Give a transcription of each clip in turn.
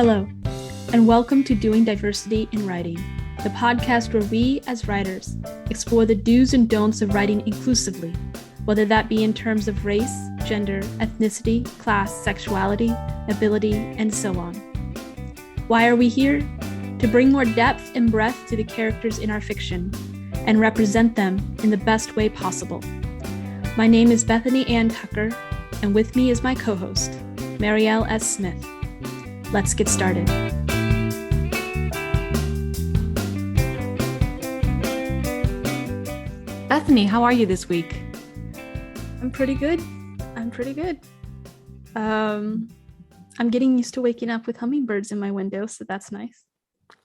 Hello, and welcome to Doing Diversity in Writing, the podcast where we, as writers, explore the do's and don'ts of writing inclusively, whether that be in terms of race, gender, ethnicity, class, sexuality, ability, and so on. Why are we here? To bring more depth and breadth to the characters in our fiction and represent them in the best way possible. My name is Bethany Ann Tucker, and with me is my co-host, Mariëlle S. Smith. Let's get started. Bethany, how are you this week? I'm pretty good. I'm getting used to waking up with hummingbirds in my window, so that's nice.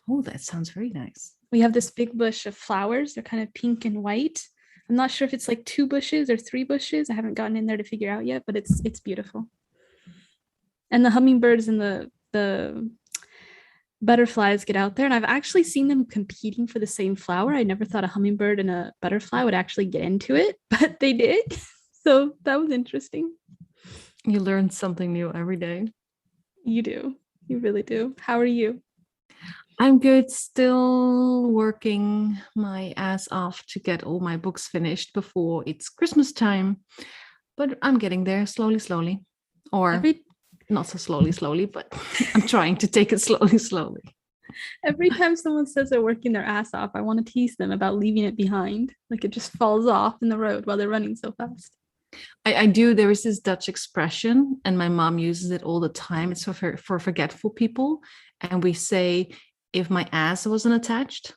Oh, that sounds very nice. We have this big bush of flowers. They're kind of pink and white. I'm not sure if it's like 2 bushes or 3 bushes. I haven't gotten in there to figure out yet, but it's beautiful. And the hummingbirds and the butterflies get out there, and I've actually seen them competing for the same flower. I never thought a hummingbird and a butterfly would actually get into it, but they did. So that was interesting. You learn something new every day. You do. You really do. How are you? I'm good. Still working my ass off to get all my books finished before it's Christmas time, but I'm getting there slowly. Or not so slowly, but I'm trying to take it slowly. Every time someone says they're working their ass off, I want to tease them about leaving it behind. Like it just falls off in the road while they're running so fast. I do. There is this Dutch expression, and my mom uses it all the time. It's for forgetful people. And we say, if my ass wasn't attached,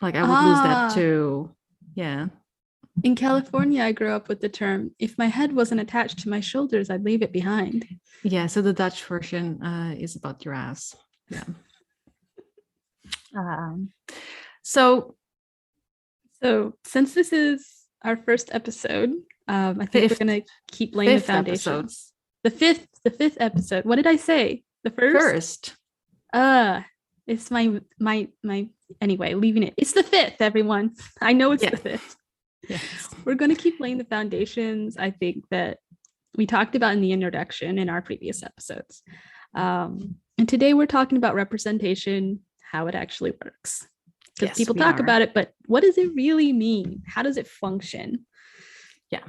like I would lose that too. Yeah. In California, I grew up with the term, if my head wasn't attached to my shoulders, I'd leave it behind. Yeah, so the Dutch version is about your ass. Yeah. So since this is our first episode, I think we're going to keep laying the foundations. The fifth episode. What did I say? The first? It's my anyway, leaving it. It's the 5th, everyone. I know it's the 5th. Yes. We're going to keep laying the foundations, I think, that we talked about in the introduction in our previous episodes. And today we're talking about representation, how it actually works. Because people talk about it, but what does it really mean? How does it function? Yeah.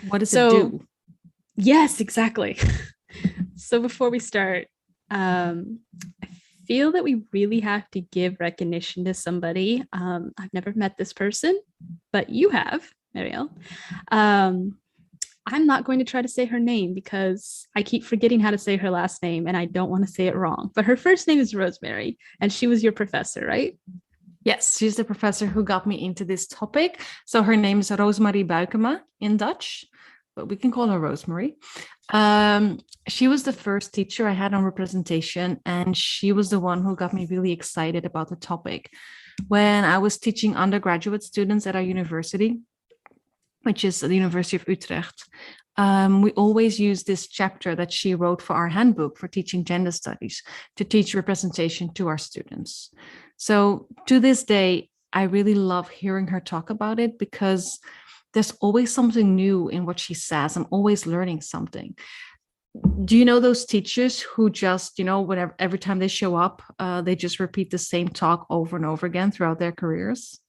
What does it do? Yes, exactly. So before we start, I feel that we really have to give recognition to somebody. I've never met this person, but you have, Mariëlle. I'm not going to try to say her name because I keep forgetting how to say her last name and I don't want to say it wrong. But her first name is Rosemary, and she was your professor, right? Yes, she's the professor who got me into this topic. So her name is Rosemary Buikema in Dutch, but we can call her Rosemary. She was the first teacher I had on representation, and she was the one who got me really excited about the topic. When I was teaching undergraduate students at our university, which is the University of Utrecht, we always use this chapter that she wrote for our handbook for teaching gender studies to teach representation to our students. So to this day, I really love hearing her talk about it because there's always something new in what she says. I'm always learning something. Do you know those teachers who just, whenever every time they show up, they just repeat the same talk over and over again throughout their careers?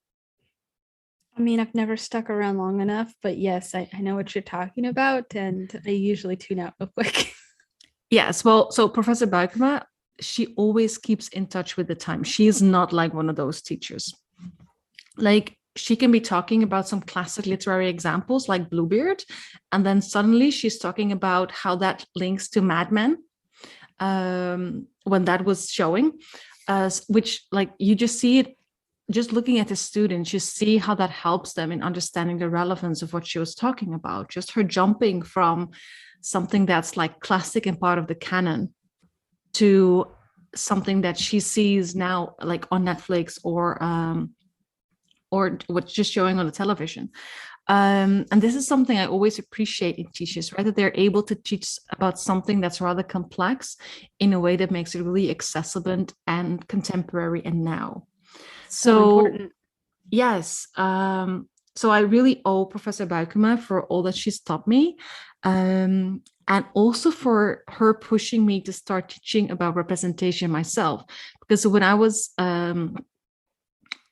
I mean, I've never stuck around long enough, but yes, I know what you're talking about, and I usually tune out real quick. Yes, well, so Professor Buikema, she always keeps in touch with the time. She is not like one of those teachers. Like, she can be talking about some classic literary examples like Bluebeard, and then suddenly she's talking about how that links to Mad Men when that was showing, which like you just see it, just looking at the students, you see how that helps them in understanding the relevance of what she was talking about. Just her jumping from something that's like classic and part of the canon to something that she sees now like on Netflix or what's just showing on the television. And this is something I always appreciate in teachers, right? That they're able to teach about something that's rather complex in a way that makes it really accessible and contemporary and now. So yes, so I really owe Professor Buikema for all that she's taught me. and also for her pushing me to start teaching about representation myself. Because when I was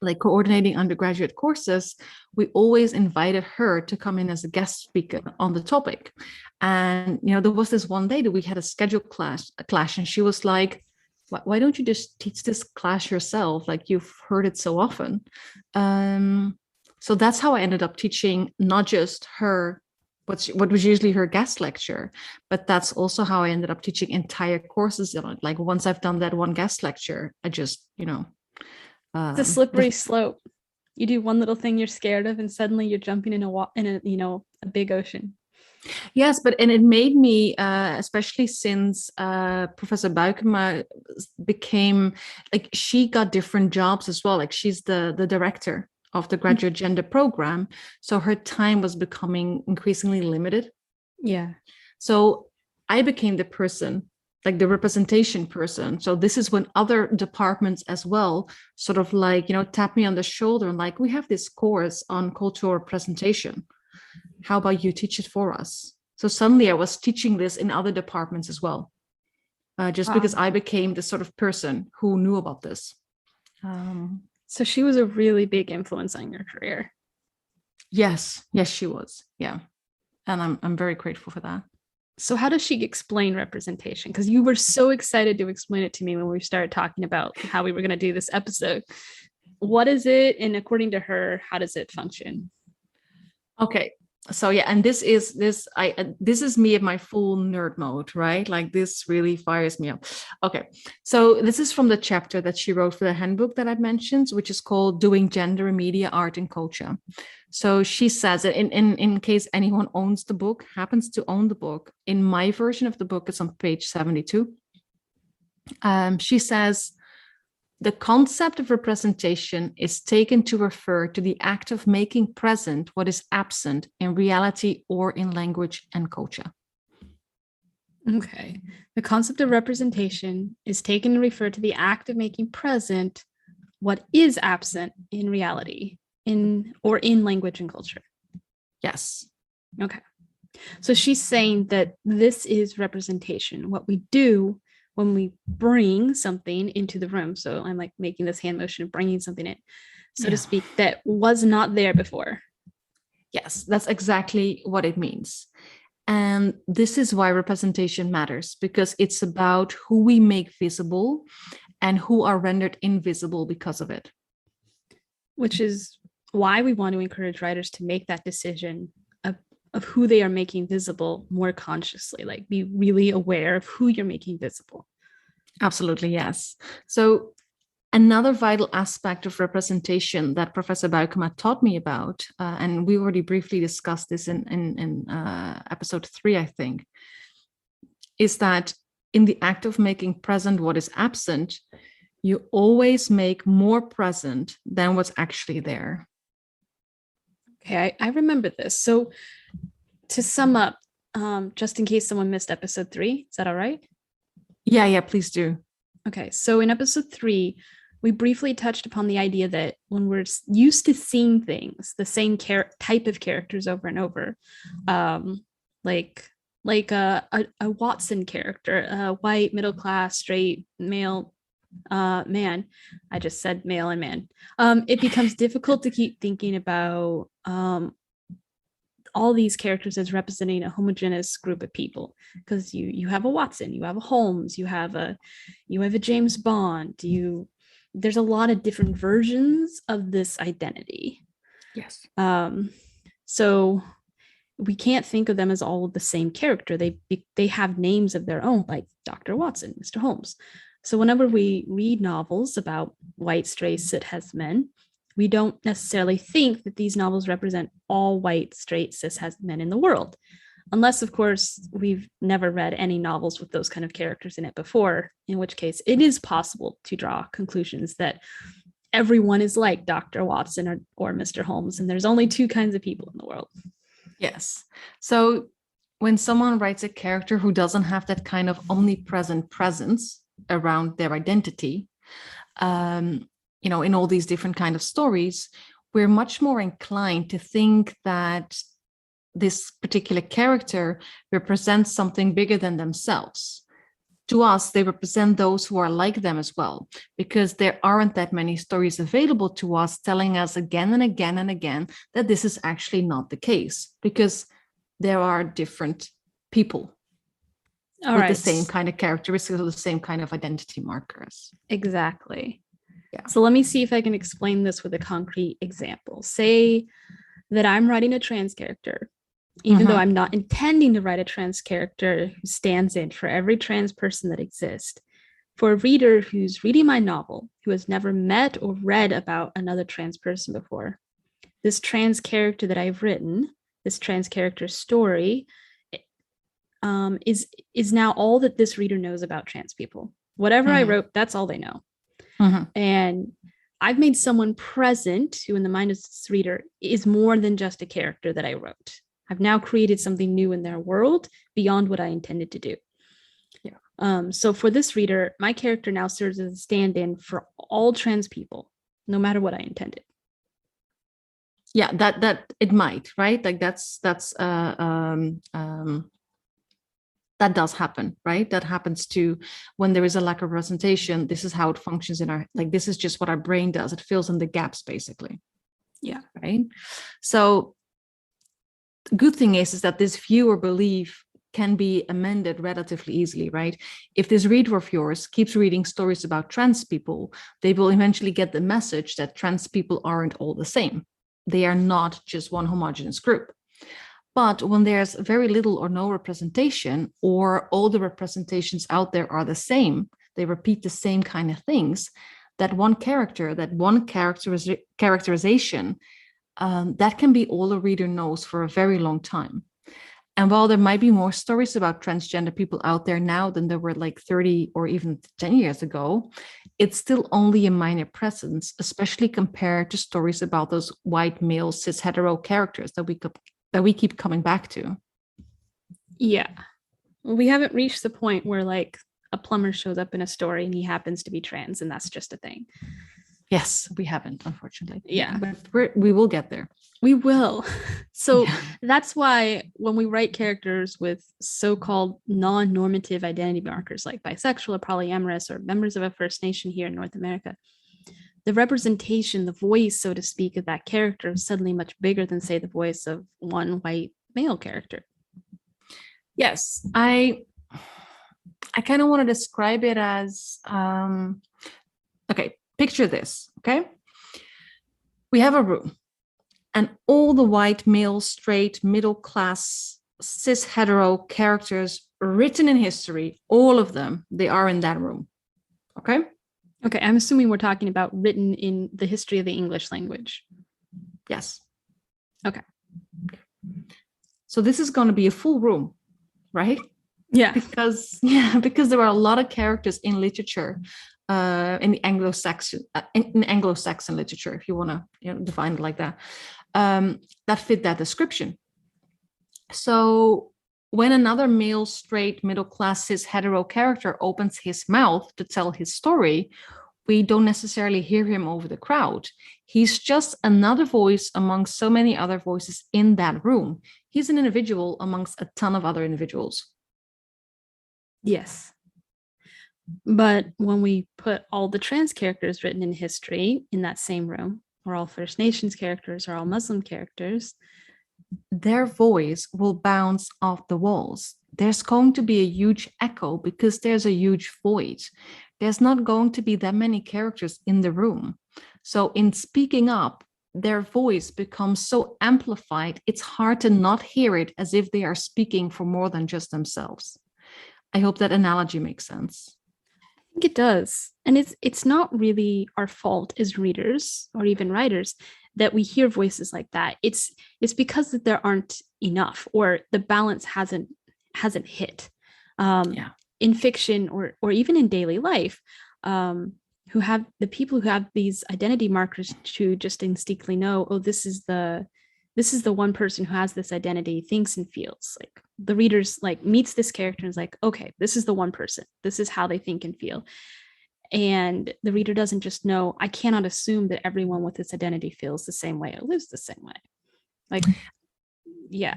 like coordinating undergraduate courses, we always invited her to come in as a guest speaker on the topic. And there was this one day that we had a schedule clash, and she was like, why don't you just teach this class yourself? Like, you've heard it so often. So that's how I ended up teaching, not just her what was usually her guest lecture, but that's also how I ended up teaching entire courses on it. Like, once I've done that one guest lecture, I just, it's a slippery slope. You do one little thing you're scared of, and suddenly you're jumping in a big ocean. Yes, and it made me, especially since Professor Buikema became, like, she got different jobs as well. Like, she's the director of the graduate gender program, so her time was becoming increasingly limited. Yeah. So I became the person, like the representation person. So this is when other departments as well sort of like, tap me on the shoulder and like, we have this course on cultural representation. How about you teach it for us? So suddenly I was teaching this in other departments as well, just because I became the sort of person who knew about this. So she was a really big influence on your career. Yes, she was. Yeah. And I'm very grateful for that. So how does she explain representation? Because you were so excited to explain it to me when we started talking about how we were going to do this episode. What is it? And according to her, how does it function? Okay. So yeah, and this is me at my full nerd mode, right? Like, this really fires me up. Okay, so this is from the chapter that she wrote for the handbook that I mentioned, which is called Doing Gender in Media, Art and Culture. So she says that in case anyone happens to own the book, in my version of the book, it's on page 72. She says, the concept of representation is taken to refer to the act of making present what is absent in reality or in language and culture. Okay. The concept of representation is taken to refer to the act of making present what is absent in reality in language and culture. Yes. Okay. So she's saying that this is representation, what we do when we bring something into the room. So I'm like making this hand motion of bringing something in, so to speak, that was not there before. Yes, that's exactly what it means. And this is why representation matters, because it's about who we make visible and who are rendered invisible because of it. Which is why we want to encourage writers to make that decision of who they are making visible more consciously, like be really aware of who you're making visible. Absolutely, yes. So another vital aspect of representation that Professor Buikema taught me about, and we already briefly discussed this in episode 3, I think, is that in the act of making present what is absent, you always make more present than what's actually there. Okay, I remember this. So to sum up, just in case someone missed episode 3, is that all right? Yeah, please do. Okay, so in episode 3, we briefly touched upon the idea that when we're used to seeing things, the same type of characters over and over, like a Watson character, a white, middle-class, straight, male man. I just said male and man. It becomes difficult to keep thinking about all these characters as representing a homogeneous group of people, because you have a Watson, you have a Holmes, you have a James Bond, there's a lot of different versions of this identity. Yes. So we can't think of them as all the same character. They have names of their own, like Dr. Watson, Mr. Holmes. So whenever we read novels about white, straight, cis men, we don't necessarily think that these novels represent all white, straight, cis men in the world. Unless, of course, we've never read any novels with those kind of characters in it before, in which case it is possible to draw conclusions that everyone is like Dr. Watson or Mr. Holmes, and there's only 2 kinds of people in the world. Yes. So when someone writes a character who doesn't have that kind of omnipresent presence around their identity, in all these different kind of stories, we're much more inclined to think that this particular character represents something bigger than themselves. To us, they represent those who are like them as well, because there aren't that many stories available to us telling us again and again and again that this is actually not the case, because there are different people with the same kind of characteristics or the same kind of identity markers. Exactly. Yeah. So let me see if I can explain this with a concrete example. Say that I'm writing a trans character, even though I'm not intending to write a trans character who stands in for every trans person that exists. For a reader who's reading my novel, who has never met or read about another trans person before, this trans character that I've written, this trans character story, is now all that this reader knows about trans people. Whatever I wrote, that's all they know. And I've made someone present who, in the mind of this reader, is more than just a character that I wrote. I've now created something new in their world beyond what I intended to do. Yeah. So for this reader, my character now serves as a stand-in for all trans people, no matter what I intended. Yeah, that it might, right? Like that does happen, right? That happens too when there is a lack of representation. This is how it functions in our, like, this is just what our brain does. It fills in the gaps, basically. Yeah. Right. So the good thing is that this view or belief can be amended relatively easily, right? If this reader of yours keeps reading stories about trans people, they will eventually get the message that trans people aren't all the same. They are not just one homogeneous group. But when there's very little or no representation, or all the representations out there are the same, they repeat the same kind of things, that one character, that one characterization, that can be all a reader knows for a very long time. And while there might be more stories about transgender people out there now than there were like 30 or even 10 years ago, it's still only a minor presence, especially compared to stories about those white male cis hetero characters that we keep coming back to. Yeah. Well, we haven't reached the point where like a plumber shows up in a story and he happens to be trans and that's just a thing. Yes, we haven't, unfortunately. Yeah. But we will get there. We will. So that's why when we write characters with so-called non-normative identity markers like bisexual or polyamorous or members of a First Nation here in North America, the representation, the voice, so to speak, of that character is suddenly much bigger than, say, the voice of one white male character. Yes, I kind of want to describe it as, okay, picture this, okay? We have a room and all the white male, straight, middle class, cis hetero characters written in history, all of them, they are in that room, okay? Okay, I'm assuming we're talking about written in the history of the English language. Yes. Okay. So this is going to be a full room, right? Yeah. Because there are a lot of characters in literature, in the Anglo-Saxon literature, if you want to define it like that, that fit that description. So when another male, straight, middle-class, cis, hetero character opens his mouth to tell his story, we don't necessarily hear him over the crowd. He's just another voice amongst so many other voices in that room. He's an individual amongst a ton of other individuals. Yes. But when we put all the trans characters written in history in that same room, or all First Nations characters, or all Muslim characters, their voice will bounce off the walls. There's going to be a huge echo because there's a huge void. There's not going to be that many characters in the room. So in speaking up, their voice becomes so amplified, it's hard to not hear it as if they are speaking for more than just themselves. I hope that analogy makes sense. I think it does. And it's not really our fault as readers or even writers that we hear voices like that. It's because that there aren't enough, or the balance hasn't hit. In fiction or even in daily life, who have the people who have these identity markers to just instinctively know, oh, this is the one person who has this identity, thinks and feels. Like the readers like meets this character and is like, okay, this is the one person. This is how they think and feel. And the reader doesn't just know, I cannot assume that everyone with this identity feels the same way or lives the same way. Like, yeah.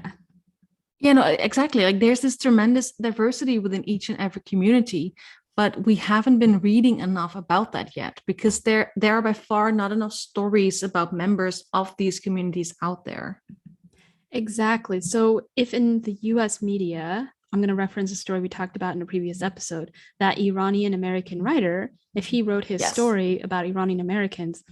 Yeah, no, exactly. Like there's this tremendous diversity within each and every community, but we haven't been reading enough about that yet because there are by far not enough stories about members of these communities out there. Exactly. So if in the US media, I'm going to reference a story we talked about in a previous episode, that Iranian American writer, if he wrote his story about Iranian Americans,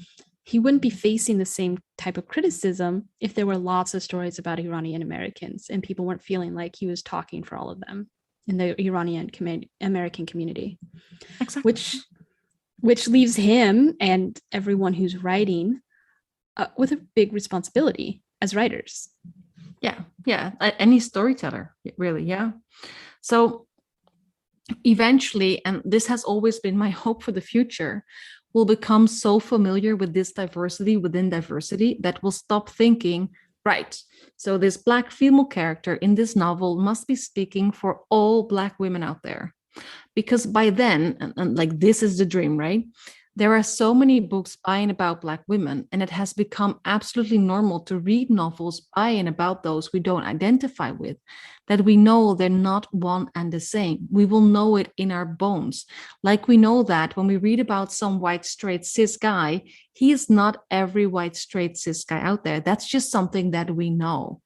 he wouldn't be facing the same type of criticism if there were lots of stories about Iranian Americans and people weren't feeling like he was talking for all of them in the Iranian American community. Exactly. Which leaves him and everyone who's writing with a big responsibility as writers. Yeah. Any storyteller, really. Yeah. So eventually, and this has always been my hope for the future, will become so familiar with this diversity within diversity that we'll stop thinking, right, so this Black female character in this novel must be speaking for all Black women out there. Because by then, and like this is the dream, right? There are so many books by and about Black women, and it has become absolutely normal to read novels by and about those we don't identify with, that we know they're not one and the same. We will know it in our bones. Like we know that when we read about some white, straight, cis guy, he is not every white, straight, cis guy out there. That's just something that we know.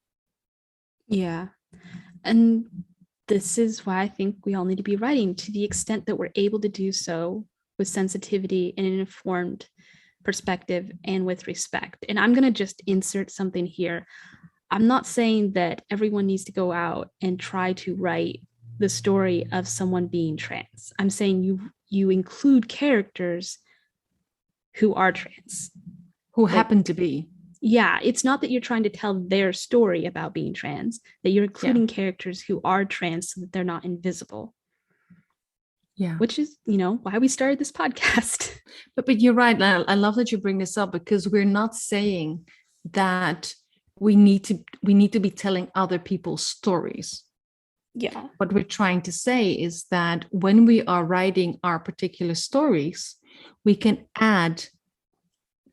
Yeah. And this is why I think we all need to be writing to the extent that we're able to do so with sensitivity and an informed perspective and with respect. And I'm going to just insert something here. I'm not saying that everyone needs to go out and try to write the story of someone being trans. I'm saying you include characters who are trans. Who happen to be. Yeah, it's not that you're trying to tell their story about being trans, that you're including characters who are trans so that they're not invisible. Yeah. Which is, why we started this podcast. But you're right. I love that you bring this up because we're not saying that we need to be telling other people's stories. Yeah. What we're trying to say is that when we are writing our particular stories, we can add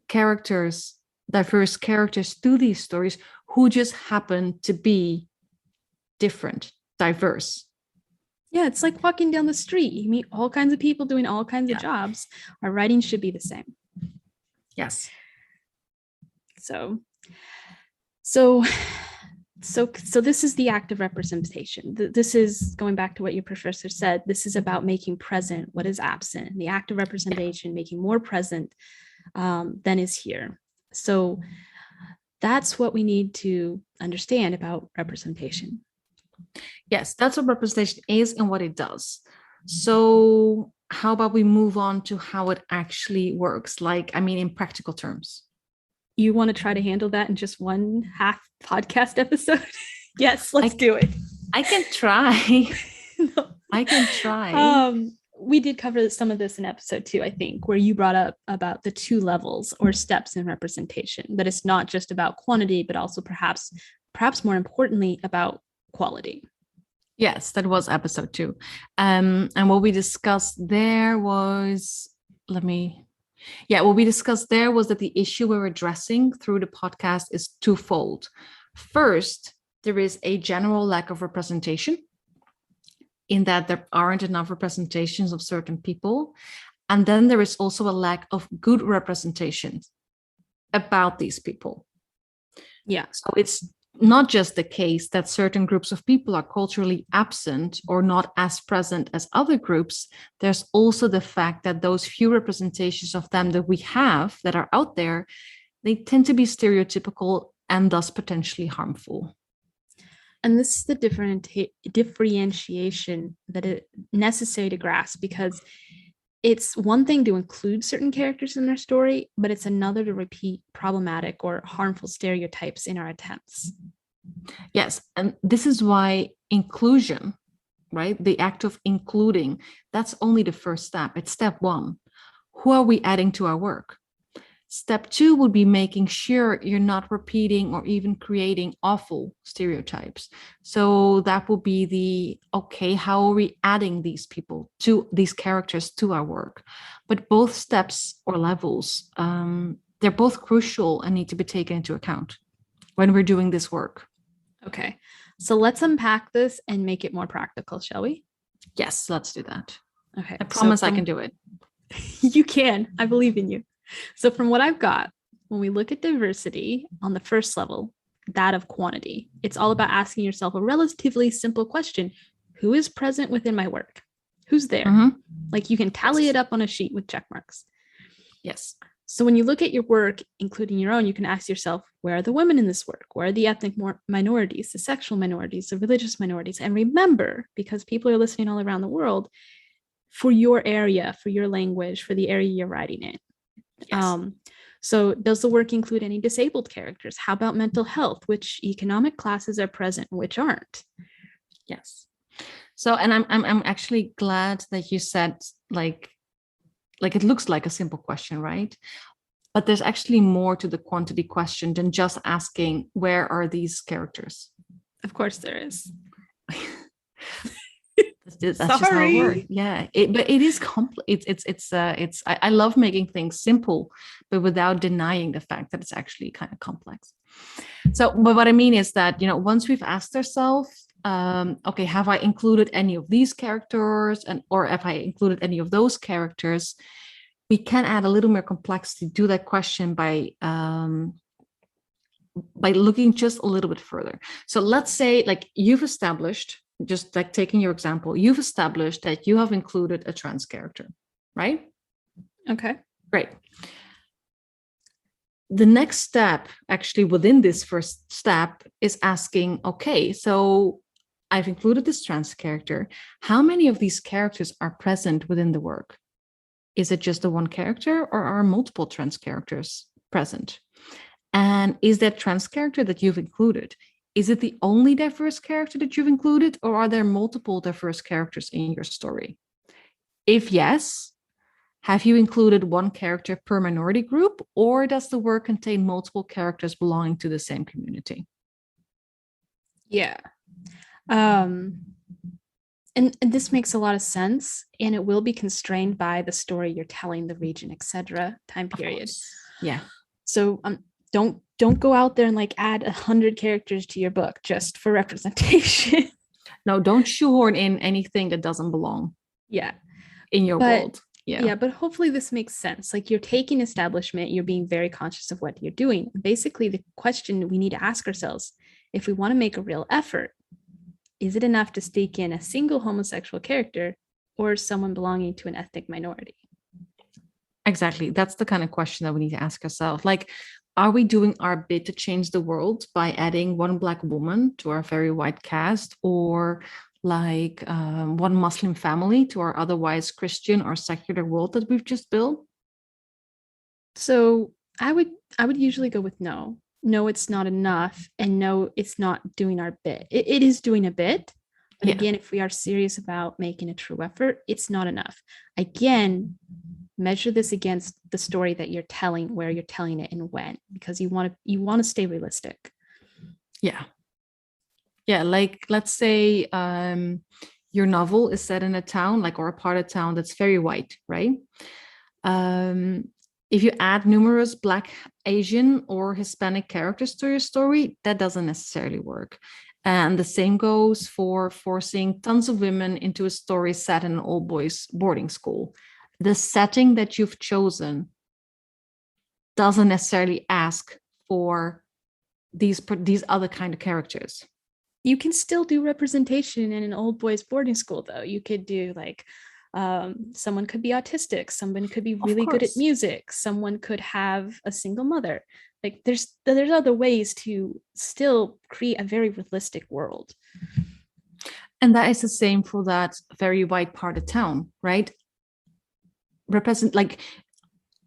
diverse characters to these stories who just happen to be different, diverse. Yeah, it's like walking down the street. You meet all kinds of people doing all kinds of jobs. Our writing should be the same. Yes. So this is the act of representation. This is going back to what your professor said. This is about making present what is absent. The act of representation, making more present than is here. So that's what we need to understand about representation. Yes, that's what representation is and what it does. So how about we move on to how it actually works? In practical terms. You want to try to handle that in just one half podcast episode? Yes, let's do it. I can try. No. I can try. We did cover some of this in episode 2, I think, where you brought up about the 2 levels or steps in representation, that it's not just about quantity, but also perhaps more importantly about quality. Yes, that was episode 2. And what we discussed there was, what we discussed there was that the issue we're addressing through the podcast is twofold. First, there is a general lack of representation in that there aren't enough representations of certain people. And then there is also a lack of good representations about these people. Yeah. So it's not just the case that certain groups of people are culturally absent or not as present as other groups. There's also the fact that those few representations of them that we have that are out there, they tend to be stereotypical and thus potentially harmful. And this is the differentiation that is necessary to grasp, because it's one thing to include certain characters in their story, but it's another to repeat problematic or harmful stereotypes in our attempts. Yes, and this is why inclusion, right? The act of including, that's only the first step. It's step 1. Who are we adding to our work? Step 2 would be making sure you're not repeating or even creating awful stereotypes. So that will be how are we adding these characters to our work? But both steps or levels, they're both crucial and need to be taken into account when we're doing this work. Okay. So let's unpack this and make it more practical, shall we? Yes, let's do that. Okay. I promise I can do it. You can. I believe in you. So from what I've got, when we look at diversity on the first level, that of quantity, it's all about asking yourself a relatively simple question. Who is present within my work? Who's there? Mm-hmm. Like you can tally it up on a sheet with check marks. Yes. So when you look at your work, including your own, you can ask yourself, where are the women in this work? Where are the ethnic minorities, the sexual minorities, the religious minorities? And remember, because people are listening all around the world, for your area, for your language, for the area you're writing in. Yes. So does the work include any disabled characters? How about mental health? Which economic classes are present and which aren't? Yes. So, and I'm actually glad that you said like it looks like a simple question, right? But there's actually more to the quantity question than just asking, where are these characters? Of course there is. That's just how it works. Yeah, but it is complex. It's I love making things simple, but without denying the fact that it's actually kind of complex. So, but what I mean is that, you know, once we've asked ourselves, okay, have I included any of these characters, or have I included any of those characters? We can add a little more complexity to that question by looking just a little bit further. So let's say, like, you've established, just like taking your example, you've established that you have included a trans character, right? Okay. Great. The next step, actually within this first step, is asking, okay, so I've included this trans character. How many of these characters are present within the work? Is it just the one character, or are multiple trans characters present? And is that trans character that you've included, is it the only diverse character that you've included, or are there multiple diverse characters in your story? If yes, have you included one character per minority group, or does the work contain multiple characters belonging to the same community? Yeah. And this makes a lot of sense, and it will be constrained by the story you're telling, the region, etc., time period. Yeah. So don't go out there and like add 100 characters to your book just for representation. No, don't shoehorn in anything that doesn't belong. Yeah. In your world. Yeah, but hopefully this makes sense. Like, you're taking establishment, you're being very conscious of what you're doing. Basically, the question we need to ask ourselves, if we want to make a real effort, is it enough to stake in a single homosexual character or someone belonging to an ethnic minority? Exactly. That's the kind of question that we need to ask ourselves. Like, are we doing our bit to change the world by adding one Black woman to our very white cast, or like one Muslim family to our otherwise Christian or secular world that we've just built? So I would usually go with no. No, it's not enough, and no, it's not doing our bit. It is doing a bit, but again, if we are serious about making a true effort, it's not enough. Again, measure this against the story that you're telling, where you're telling it, and when, because you want to stay realistic. Yeah, like, let's say your novel is set in a town, like, or a part of town that's very white, right? If you add numerous Black, Asian, or Hispanic characters to your story, that doesn't necessarily work. And the same goes for forcing tons of women into a story set in an all boys boarding school. The setting that you've chosen doesn't necessarily ask for these other kind of characters. You can still do representation in an old boys boarding school, though. You could do like someone could be autistic, someone could be really good at music, someone could have a single mother. Like, there's other ways to still create a very realistic world. And that is the same for that very white part of town, right? Represent, like,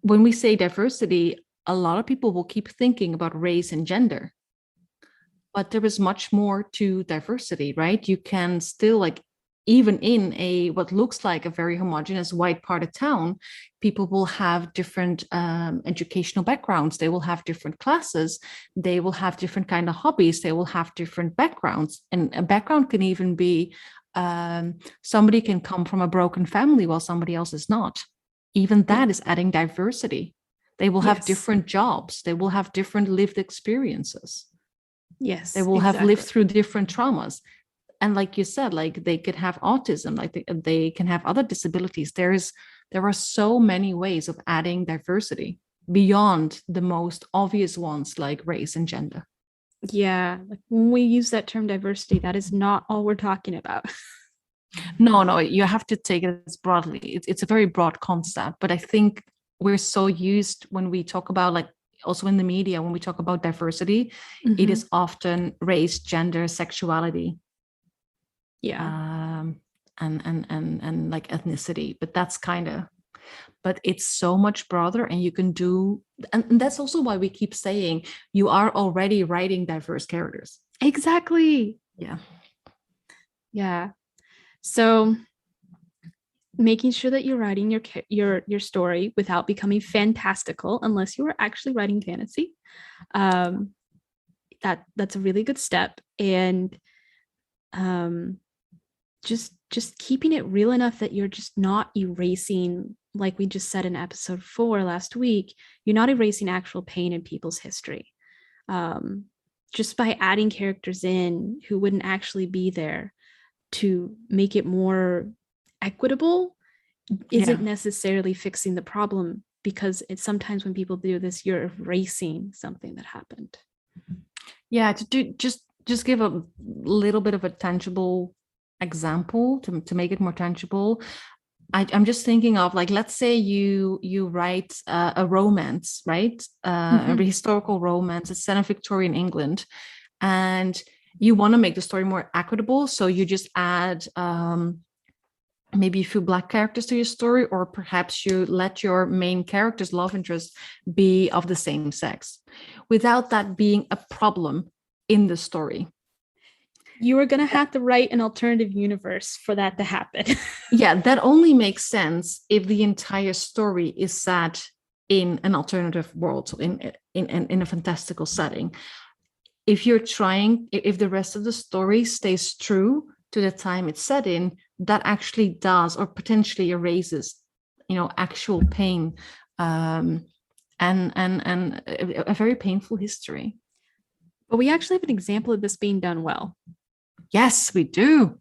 when we say diversity, a lot of people will keep thinking about race and gender, but there is much more to diversity, right? You can still, like, even in a what looks like a very homogeneous white part of town, people will have different educational backgrounds. They will have different classes. They will have different kind of hobbies. They will have different backgrounds. And a background can even be somebody can come from a broken family while somebody else is not. Even that is adding diversity. They will have different jobs. They will have different lived experiences. Yes, They will have exactly. lived through different traumas. And like you said, like they could have autism, like they can have other disabilities. There are so many ways of adding diversity beyond the most obvious ones like race and gender. Yeah, like when we use that term diversity, that is not all we're talking about. No, you have to take it as broadly. It's a very broad concept, but I think we're so used when we talk about, like, also in the media, when we talk about diversity, it is often race, gender, sexuality, Yeah. And like ethnicity. But that's kind of, but it's so much broader, and you can do, and that's also why we keep saying you are already writing diverse characters. Exactly. Yeah. Yeah. So making sure that you're writing your story without becoming fantastical, unless you are actually writing fantasy. That's a really good step. And just keeping it real enough that you're just not erasing, like we just said in episode 4 last week, you're not erasing actual pain in people's history. Just by adding characters in who wouldn't actually be there to make it more equitable isn't necessarily fixing the problem, because it's sometimes when people do this, you're erasing something that happened. Yeah, to do just give a little bit of a tangible example to make it more tangible. I'm just thinking of, like, let's say you write a romance, right? A historical romance. It's set in Victorian England, and you want to make the story more equitable, so you just add maybe a few Black characters to your story, or perhaps you let your main character's love interest be of the same sex, without that being a problem in the story. You are going to have to write an alternative universe for that to happen. Yeah, that only makes sense if the entire story is set in an alternative world, in a fantastical setting. If the rest of the story stays true to the time it's set in, that actually does, or potentially erases, actual pain, and a very painful history. But we actually have an example of this being done well. Yes, we do.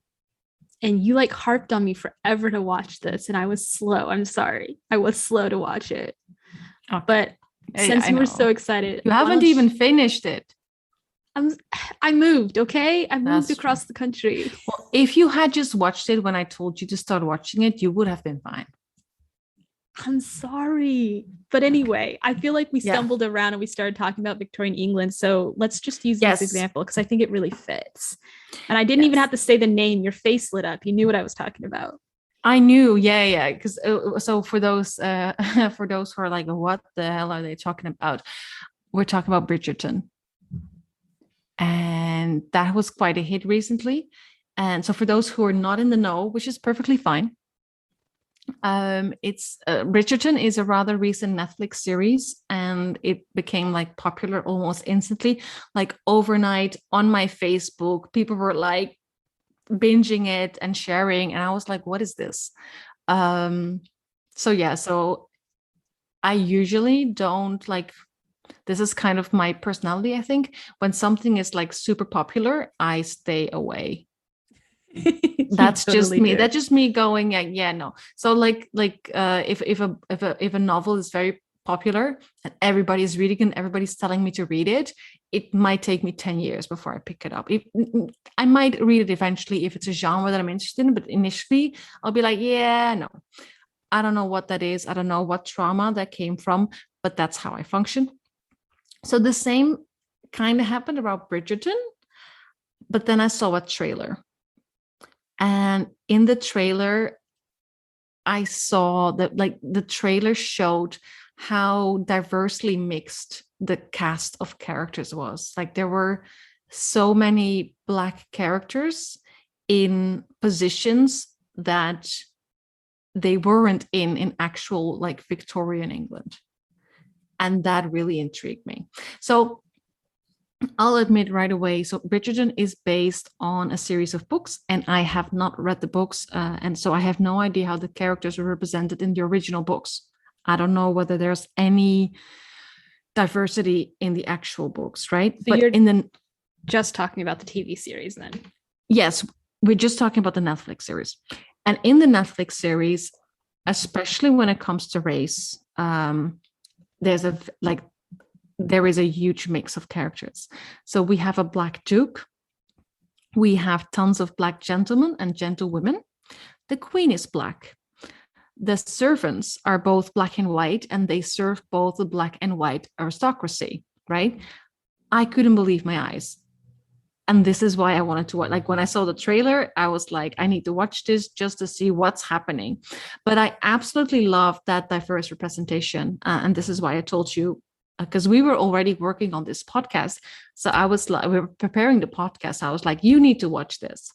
And you harped on me forever to watch this, and I was slow. I'm sorry. I was slow to watch it. Okay. But since you were so excited, you haven't even finished it. I moved, okay? I moved across the country. Well, if you had just watched it when I told you to start watching it, you would have been fine. I'm sorry. But anyway, I feel like we stumbled around and we started talking about Victorian England. So let's just use this example, because I think it really fits. And I didn't even have to say the name. Your face lit up. You knew what I was talking about. I knew. Yeah. Because so for those who are like, what the hell are they talking about? We're talking about Bridgerton. And that was quite a hit recently. And so for those who are not in the know, which is perfectly fine, it's Bridgerton is a rather recent Netflix series, and it became popular almost instantly, overnight. On my Facebook, people were binging it and sharing, and I was like, what is this? So I usually don't this is kind of my personality. I think when something is super popular, I stay away. That's totally just me. That's just me going, yeah, no. So if a novel is very popular and everybody's reading and everybody's telling me to read it, it might take me 10 years before I pick it up. I might read it eventually if it's a genre that I'm interested in, but initially I'll be like, yeah, no, I don't know what that is. I don't know what trauma that came from, but that's how I function. So the same kind of happened about Bridgerton, but then I saw a trailer. And in the trailer, I saw that the trailer showed how diversely mixed the cast of characters was. There were so many Black characters in positions that they weren't in actual Victorian England. And that really intrigued me. So I'll admit right away. So Bridgerton is based on a series of books, and I have not read the books. And so I have no idea how the characters were represented in the original books. I don't know whether there's any diversity in the actual books, right? So just talking about the TV series then. Yes, we're just talking about the Netflix series. And in the Netflix series, especially when it comes to race, there is a huge mix of characters. So we have a Black Duke. We have tons of Black gentlemen and gentlewomen. The Queen is Black. The servants are both Black and white, and they serve both the Black and white aristocracy, right? I couldn't believe my eyes. And this is why I wanted to watch. Like when I saw the trailer, I was like, I need to watch this just to see what's happening. But I absolutely love that diverse representation. And this is why I told you, because we were already working on this podcast. So I was like, we were preparing the podcast. I was like, you need to watch this.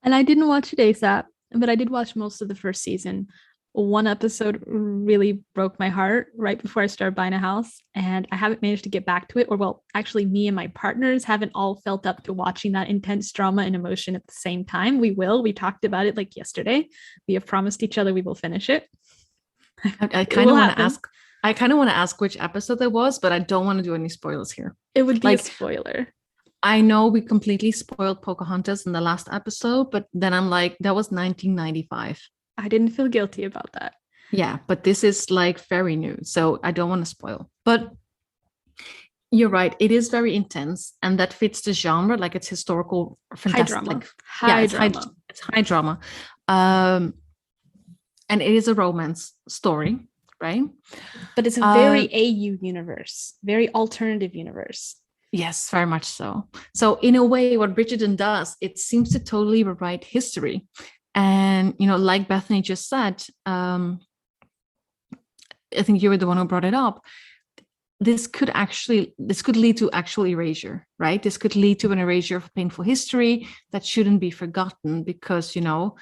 And I didn't watch it ASAP, but I did watch most of the first season. One episode really broke my heart right before I started buying a house, and I haven't managed to get back to it. Or, well, actually, me and my partners haven't all felt up to watching that intense drama and emotion at the same time. We will. We talked about it like yesterday. We have promised each other we will finish it. I kind of want to ask. I kind of want to ask which episode that was, but I don't want to do any spoilers here. It would be a spoiler. I know we completely spoiled Pocahontas in the last episode, but then I'm like, that was 1995. I didn't feel guilty about that. Yeah, but this is like very new, so I don't want to spoil. But you're right, it is very intense, and that fits the genre. Like it's historical, fantastic. High drama. It's high drama. And it is a romance story, right? But it's a very AU universe, very alternative universe. Yes, very much so. So in a way, what Bridgerton does, it seems to totally rewrite history. And, you know, like Bethany just said, I think you were the one who brought it up. This could lead to actual erasure, right? This could lead to an erasure of painful history that shouldn't be forgotten, because, you know,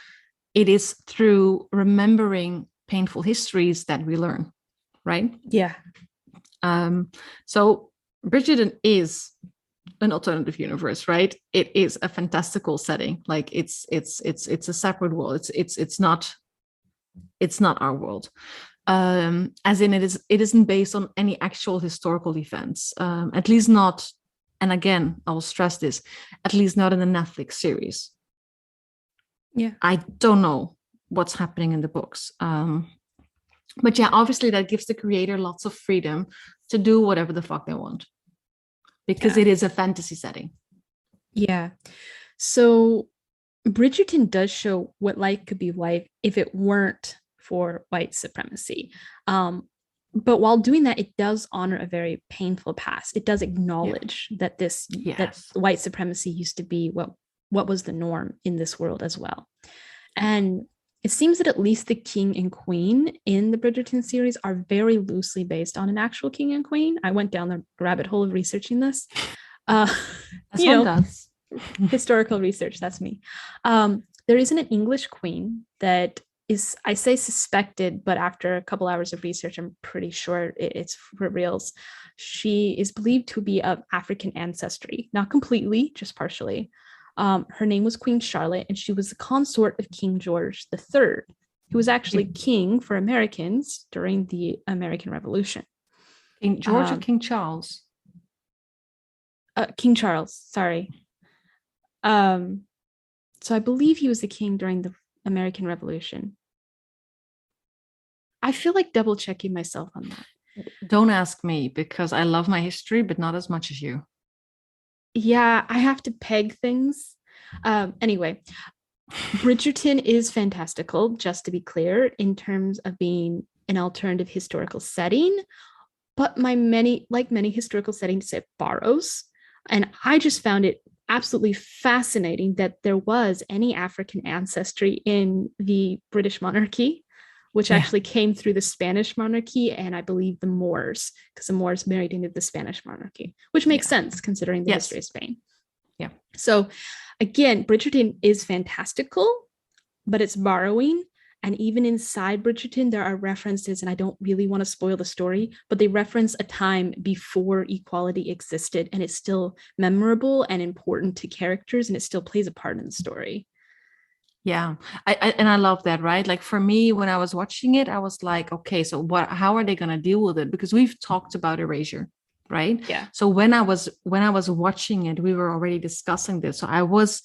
it is through remembering painful histories that we learn, right? Yeah. So Bridgerton is an alternative universe, right? It is a fantastical setting. Like it's a separate world. It's not our world. As in it isn't based on any actual historical events. At least not, and again, I will stress this, at least not in the Netflix series. Yeah. I don't know what's happening in the books. But yeah, obviously that gives the creator lots of freedom to do whatever the fuck they want, because it is a fantasy setting. Yeah. So Bridgerton does show what life could be like if it weren't for white supremacy. But while doing that, it does honor a very painful past. It does acknowledge that that white supremacy used to be what was the norm in this world as well. And it seems that at least the king and queen in the Bridgerton series are very loosely based on an actual king and queen. I went down the rabbit hole of researching this. That's one does. Historical research, that's me. There isn't an English queen that is, I say suspected, but after a couple hours of research, I'm pretty sure it's for reals. She is believed to be of African ancestry, not completely, just partially. Her name was Queen Charlotte, and she was the consort of King George III, who was actually king for Americans during the American Revolution. King George or King Charles? King Charles, sorry. So I believe he was the king during the American Revolution. I feel like double checking myself on that. Don't ask me, because I love my history, but not as much as you. Yeah, I have to peg things. Anyway, Bridgerton is fantastical, just to be clear, in terms of being an alternative historical setting. But many historical settings, it borrows. And I just found it absolutely fascinating that there was any African ancestry in the British monarchy, which actually came through the Spanish monarchy and I believe the Moors, because the Moors married into the Spanish monarchy, which makes sense considering the history of Spain. Yeah. So again, Bridgerton is fantastical, but it's borrowing. And even inside Bridgerton, there are references, and I don't really want to spoil the story, but they reference a time before equality existed, and it's still memorable and important to characters, and it still plays a part in the story. Yeah, I love that, right? Like for me, when I was watching it, I was like, okay, so how are they going to deal with it? Because we've talked about erasure, right? Yeah. So when I was watching it, we were already discussing this. So I was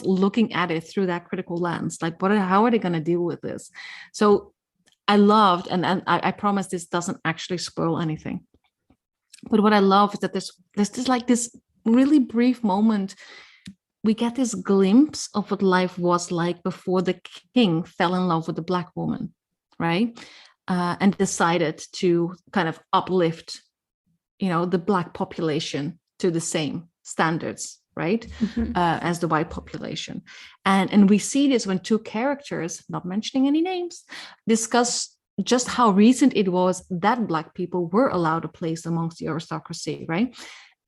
looking at it through that critical lens, like how are they going to deal with this? So I loved, and I promise this doesn't actually spoil anything, but what I love is that there's this really brief moment. We get this glimpse of what life was like before the king fell in love with the Black woman, right? And decided to kind of uplift, the Black population to the same standards, right? As the white population. And we see this when two characters, not mentioning any names, discuss just how recent it was that Black people were allowed a place amongst the aristocracy, right?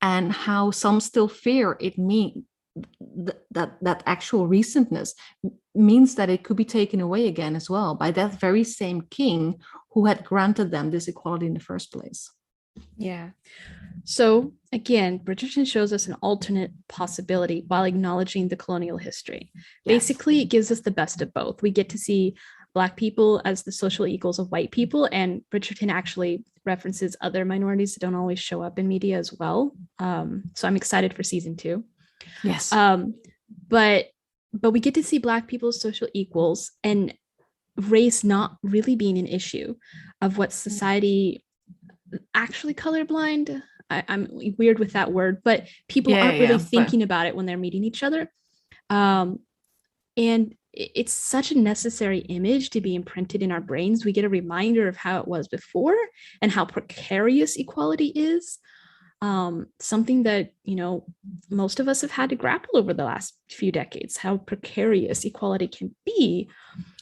And how some still fear it means that actual recentness means that it could be taken away again as well by that very same king who had granted them this equality in the first place. Yeah. So again, Bridgerton shows us an alternate possibility while acknowledging the colonial history. Yes. Basically, it gives us the best of both. We get to see Black people as the social equals of white people, and Bridgerton actually references other minorities that don't always show up in media as well. So I'm excited for season 2. Yes. But we get to see Black people as social equals, and race not really being an issue of what society actually colorblind. I'm weird with that word, but people aren't really thinking about it when they're meeting each other. And it's such a necessary image to be imprinted in our brains. We get a reminder of how it was before and how precarious equality is. Something that, most of us have had to grapple over the last few decades, how precarious equality can be.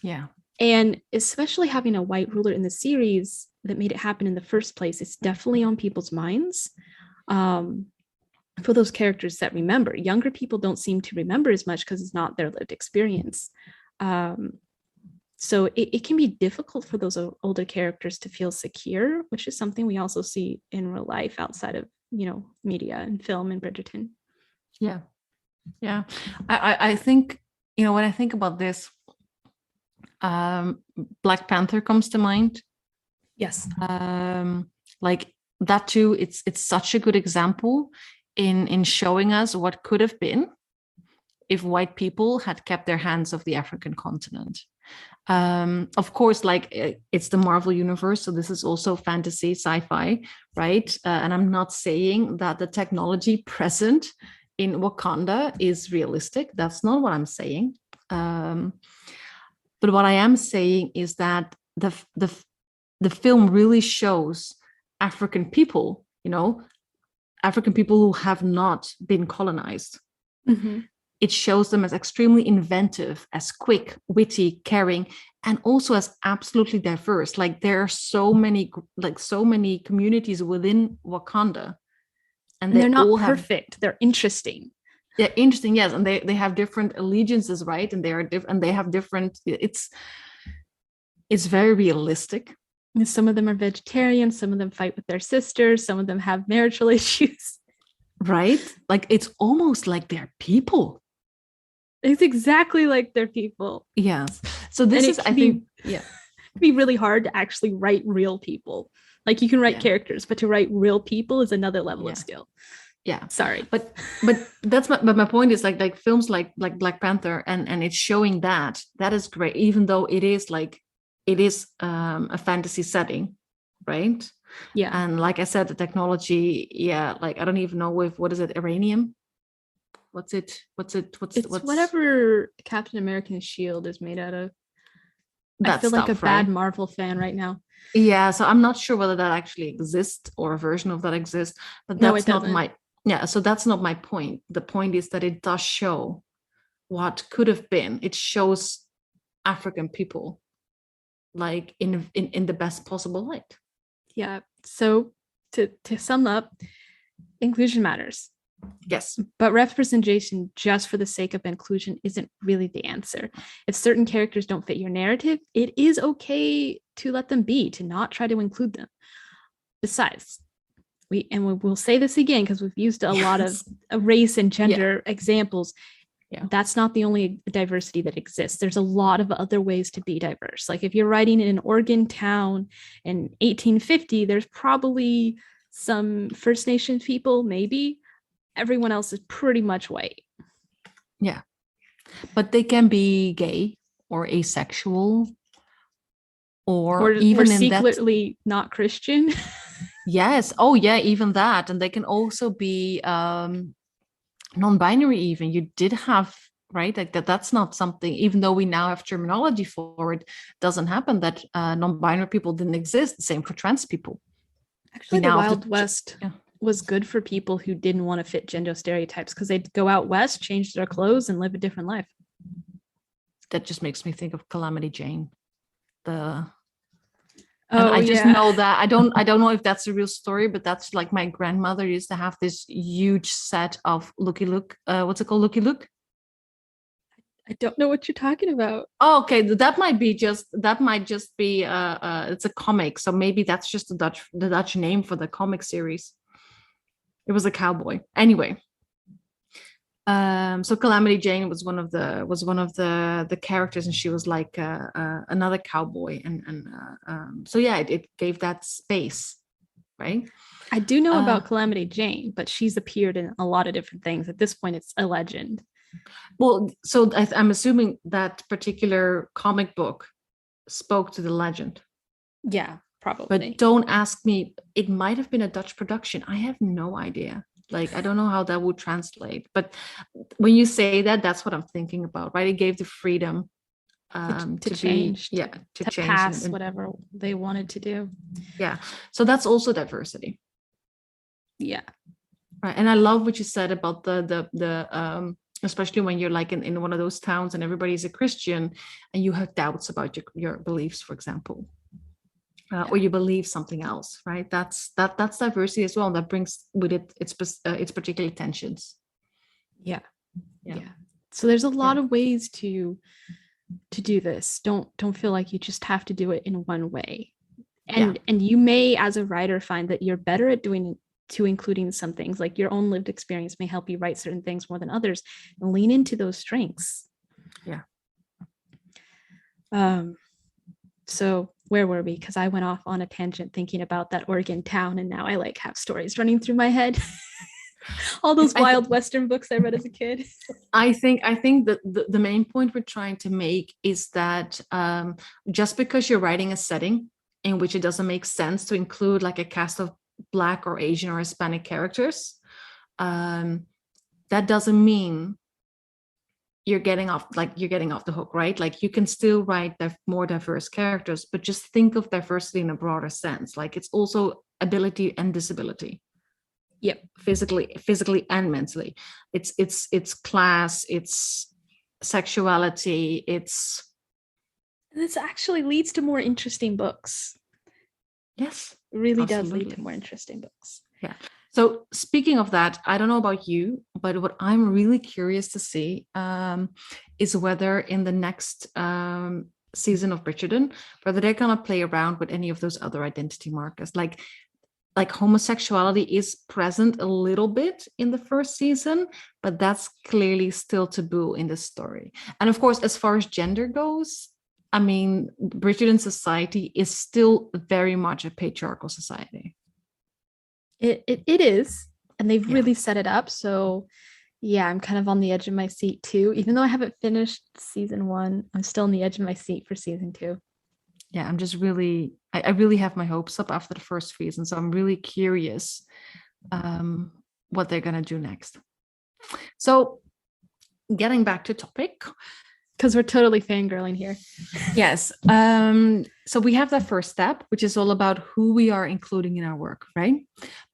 Yeah. And especially having a white ruler in the series that made it happen in the first place, it's definitely on people's minds. For those characters that remember, younger people don't seem to remember as much because it's not their lived experience. So it can be difficult for those older characters to feel secure, which is something we also see in real life outside of, media and film and Bridgerton. Yeah. Yeah. I think, when I think about this, Black Panther comes to mind. Yes. Like that too, it's such a good example in showing us what could have been if white people had kept their hands off the African continent. Of course, it's the Marvel universe, so this is also fantasy, sci-fi, right? And I'm not saying that the technology present in Wakanda is realistic. That's not what I'm saying. But what I am saying is that the film really shows African people, African people who have not been colonized. Mm-hmm. It shows them as extremely inventive, as quick, witty, caring, and also as absolutely diverse. Like there are so many communities within Wakanda, and they're not perfect. They're interesting. They're interesting, yes, and they have different allegiances, right? And they are different, and they have different. It's very realistic. And some of them are vegetarian. Some of them fight with their sisters. Some of them have marital issues. Right? Like it's almost like they're people. It's exactly like they're people. Yes. So this is, I think, it'd be really hard to actually write real people. Like you can write characters, but to write real people is another level of skill. Yeah. Sorry. But my point is like films like Black Panther and it's showing that is great, even though it is a fantasy setting, right? Yeah. And like I said, the technology, I don't even know what is it, uranium? What's whatever Captain America's shield is made out of. I feel like a bad Marvel fan right now. Yeah, so I'm not sure whether that actually exists or a version of that exists, but that's not my so that's not my point. The point is that it does show what could have been. It shows African people like in the best possible light. Yeah. So to sum up, inclusion matters. Yes. But representation just for the sake of inclusion isn't really the answer. If certain characters don't fit your narrative, it is okay to let them be, to not try to include them. Besides, we'll say this again because we've used a lot of race and gender examples. Yeah. That's not the only diversity that exists. There's a lot of other ways to be diverse. Like if you're writing in an Oregon town in 1850, there's probably some First Nations people, maybe. Everyone else is pretty much white. Yeah. But they can be gay or asexual or even in that. Secretly not Christian. Yes. Oh, yeah, even that. And they can also be non-binary even. You did have, right? Like that's not something, even though we now have terminology for it, doesn't happen that non-binary people didn't exist. The same for trans people. Actually, the Wild West was good for people who didn't want to fit gender stereotypes because they'd go out west, change their clothes, and live a different life. That just makes me think of Calamity Jane. I just know that I don't know if that's a real story, but that's like my grandmother used to have this huge set of Looky Look. What's it called? Looky Look? I don't know what you're talking about. Oh, okay. That might just be it's a comic. So maybe that's just the Dutch name for the comic series. It was a cowboy. Anyway. So Calamity Jane was one of the characters, and she was like another cowboy, and so yeah, it gave that space, right? I do know about Calamity Jane, but she's appeared in a lot of different things. At this point, it's a legend. Well, so I'm assuming that particular comic book spoke to the legend. Yeah, probably. But don't ask me. It might have been a Dutch production. I have no idea. Like, I don't know how that would translate. But when you say that, that's what I'm thinking about, right? It gave the freedom to change. To change pass whatever they wanted to do. Yeah. So that's also diversity. Yeah. Right. And I love what you said about the especially when you're like in one of those towns and everybody's a Christian and you have doubts about your beliefs, for example. Or you believe something else, right? That's diversity as well. And that brings with it its particular tensions. Yeah. So there's a lot of ways to do this. Don't feel like you just have to do it in one way. And you may, as a writer, find that you're better at including some things, like your own lived experience may help you write certain things more than others, and lean into those strengths. Yeah. So where were we? Because I went off on a tangent thinking about that Oregon town, and now I like have stories running through my head. All those wild Western books I read as a kid. I think that the main point we're trying to make is that just because you're writing a setting in which it doesn't make sense to include like a cast of Black or Asian or Hispanic characters, that doesn't mean you're getting off the hook, right? Like you can still write more diverse characters, but just think of diversity in a broader sense. Like it's also ability and disability. Yep. Physically and mentally. It's class, it's sexuality, this actually leads to more interesting books. Yes. It really does lead to more interesting books. Yeah. So speaking of that, I don't know about you, but what I'm really curious to see is whether in the next season of Bridgerton, whether they're going to play around with any of those other identity markers. Like homosexuality is present a little bit in the first season, but that's clearly still taboo in the story. And of course, as far as gender goes, I mean, Bridgerton society is still very much a patriarchal society. It is, and they've really set it up. So yeah, I'm kind of on the edge of my seat too. Even though I haven't finished season 1, I'm still on the edge of my seat for season 2. Yeah, I'm just really, I really have my hopes up after the first season. So I'm really curious what they're going to do next. So getting back to topic. Because we're totally fangirling here. Yes. So we have that first step, which is all about who we are including in our work, right?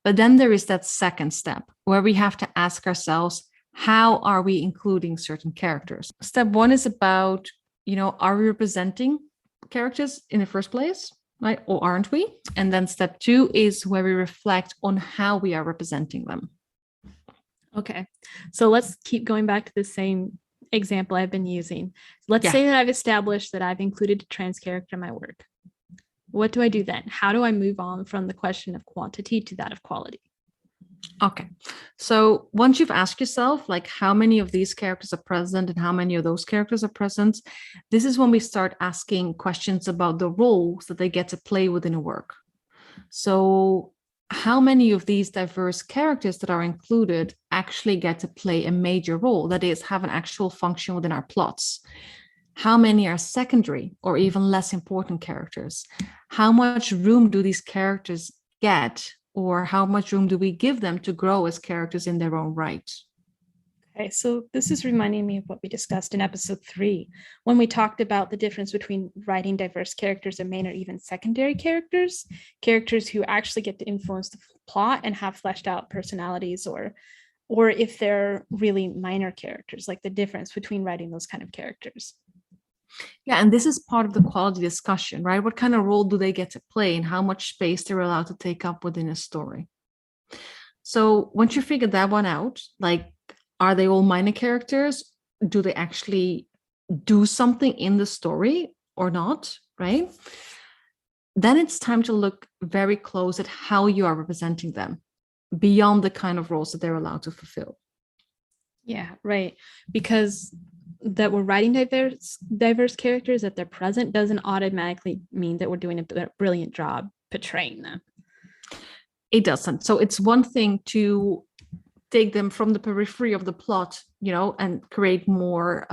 But then there is that second step where we have to ask ourselves, how are we including certain characters? Step 1 is about, are we representing characters in the first place, right? Or aren't we? And then step 2 is where we reflect on how we are representing them. Okay. So let's keep going back to the same example I've been using. Let's say that I've established that I've included a trans character in my work. What do I do then? How do I move on from the question of quantity to that of quality? Okay. So once you've asked yourself, like, how many of these characters are present and how many of those characters are present, this is when we start asking questions about the roles that they get to play within a work. So how many of these diverse characters that are included actually get to play a major role, that is, have an actual function within our plots? How many are secondary or even less important characters? How much room do these characters get, or how much room do we give them to grow as characters in their own right? Okay, so this is reminding me of what we discussed in episode 3, when we talked about the difference between writing diverse characters and main or even secondary characters, characters who actually get to influence the plot and have fleshed out personalities, or if they're really minor characters, like the difference between writing those kind of characters. Yeah, and this is part of the quality discussion, right? What kind of role do they get to play and how much space they're allowed to take up within a story? So once you figure that one out, like, are they all minor characters? Do they actually do something in the story or not, right? Then it's time to look very close at how you are representing them beyond the kind of roles that they're allowed to fulfill. Yeah, right. Because that we're writing diverse characters at their present doesn't automatically mean that we're doing a brilliant job portraying them. It doesn't. So it's one thing to take them from the periphery of the plot, and create more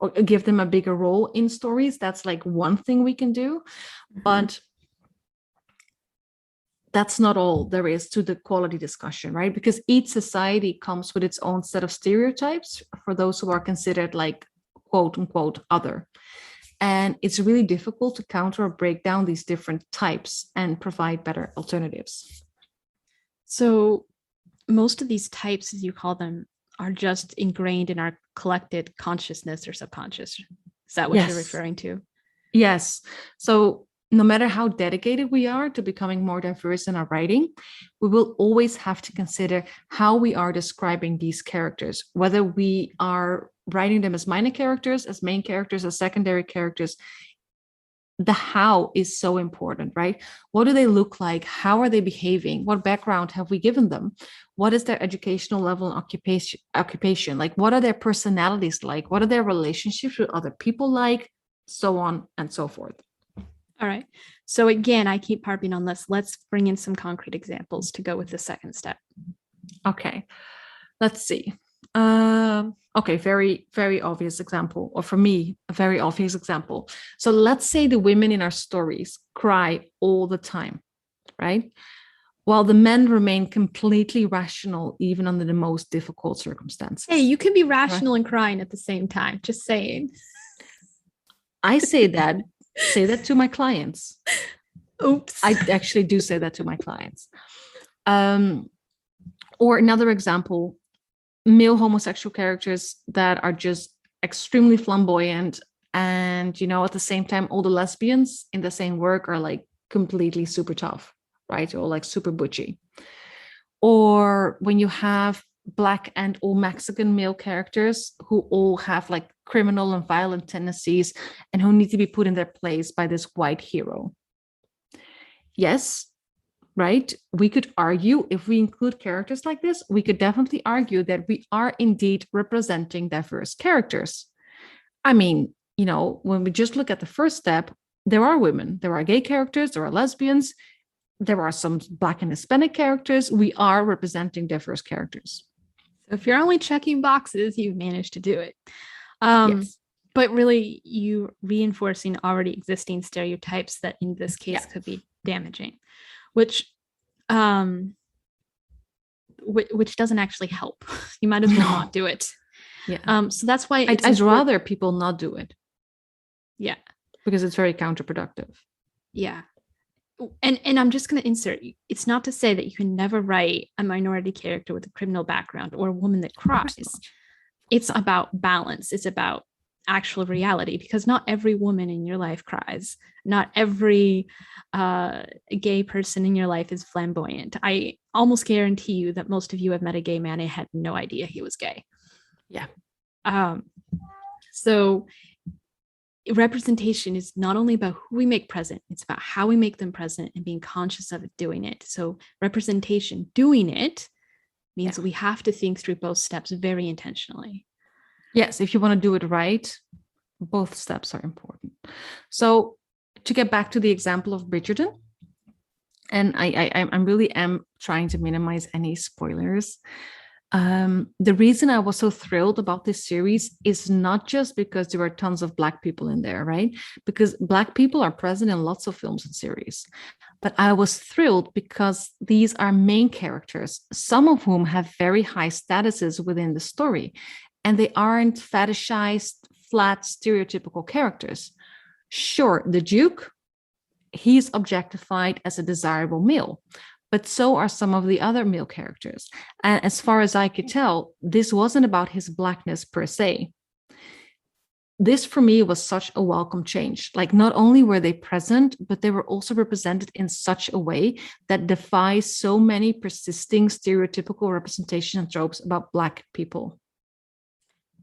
or give them a bigger role in stories. That's like one thing we can do, but that's not all there is to the quality discussion, right? Because each society comes with its own set of stereotypes for those who are considered like quote unquote other. And it's really difficult to counter or break down these different types and provide better alternatives. So most of these types, as you call them, are just ingrained in our collected consciousness or subconscious. Is that what you're referring to? Yes. So no matter how dedicated we are to becoming more diverse in our writing, we will always have to consider how we are describing these characters, whether we are writing them as minor characters, as main characters, as secondary characters. The how is so important, right? What do they look like? How are they behaving? What background have we given them? What is their educational level and occupation? Like, what are their personalities like? What are their relationships with other people like? So on and so forth. All right. So again, I keep harping on this. Let's bring in some concrete examples to go with the second step. Okay. Let's see. Okay, very, very obvious example, or for me, a very obvious example. So let's say the women in our stories cry all the time, right? While the men remain completely rational, even under the most difficult circumstances. Hey, you can be rational and crying at the same time. Just saying. I say that to my clients. Oops. I actually do say that to my clients. Or another example, male homosexual characters that are just extremely flamboyant, and at the same time all the lesbians in the same work are like completely super tough, right? Or like super butchy. Or when you have Black and all Mexican male characters who all have like criminal and violent tendencies and who need to be put in their place by this white hero. Yes, right? We could argue, if we include characters like this, we could definitely argue that we are indeed representing diverse characters. I mean, when we just look at the first step, there are women, there are gay characters, there are lesbians, there are some Black and Hispanic characters. We are representing diverse characters. So if you're only checking boxes, you've managed to do it. Yes. But really, you reinforcing already existing stereotypes that in this case could be damaging, which doesn't actually help. You might as well not do it. Yeah. So that's why I'd rather people not do it. Yeah. Because it's very counterproductive. Yeah. And I'm just going to insert, it's not to say that you can never write a minority character with a criminal background or a woman that cries. It's about balance. It's about actual reality, because not every woman in your life cries. Not every gay person in your life is flamboyant. I almost guarantee you that most of you have met a gay man and had no idea he was gay. Yeah. So representation is not only about who we make present, it's about how we make them present and being conscious of doing it. So representation, doing it, means we have to think through both steps very intentionally. Yes, if you want to do it right, both steps are important. So to get back to the example of Bridgerton, and I'm really am trying to minimize any spoilers. The reason I was so thrilled about this series is not just because there are tons of Black people in there, right? Because Black people are present in lots of films and series. But I was thrilled because these are main characters, some of whom have very high statuses within the story, and they aren't fetishized, flat, stereotypical characters. Sure, the Duke, he's objectified as a desirable male, but so are some of the other male characters. And as far as I could tell, this wasn't about his Blackness per se. This for me was such a welcome change. Like, not only were they present, but they were also represented in such a way that defies so many persisting stereotypical representation and tropes about Black people.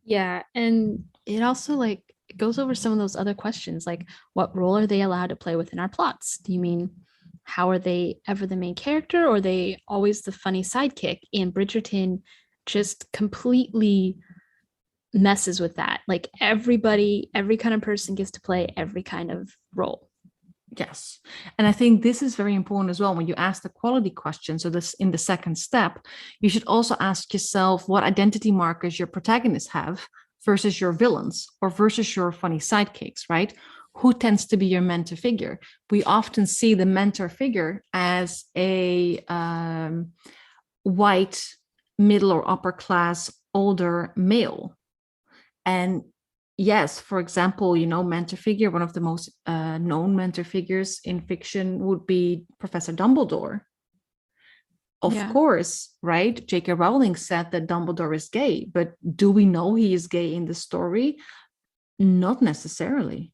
Yeah, and it also like it goes over some of those other questions, like what role are they allowed to play within our plots? Do you mean how are they ever the main character, or are they always the funny sidekick? And Bridgerton just completely messes with that. Like everybody, every kind of person gets to play every kind of role. Yes. And I think this is very important as well. When you ask the quality question, so this in the second step, you should also ask yourself what identity markers your protagonists have versus your villains or versus your funny sidekicks, right? Who tends to be your mentor figure? We often see the mentor figure as a white, middle or upper class, older male. And yes, for example, mentor figure, one of the most known mentor figures in fiction would be Professor Dumbledore. Of course, right? J.K. Rowling said that Dumbledore is gay, but do we know he is gay in the story? Not necessarily.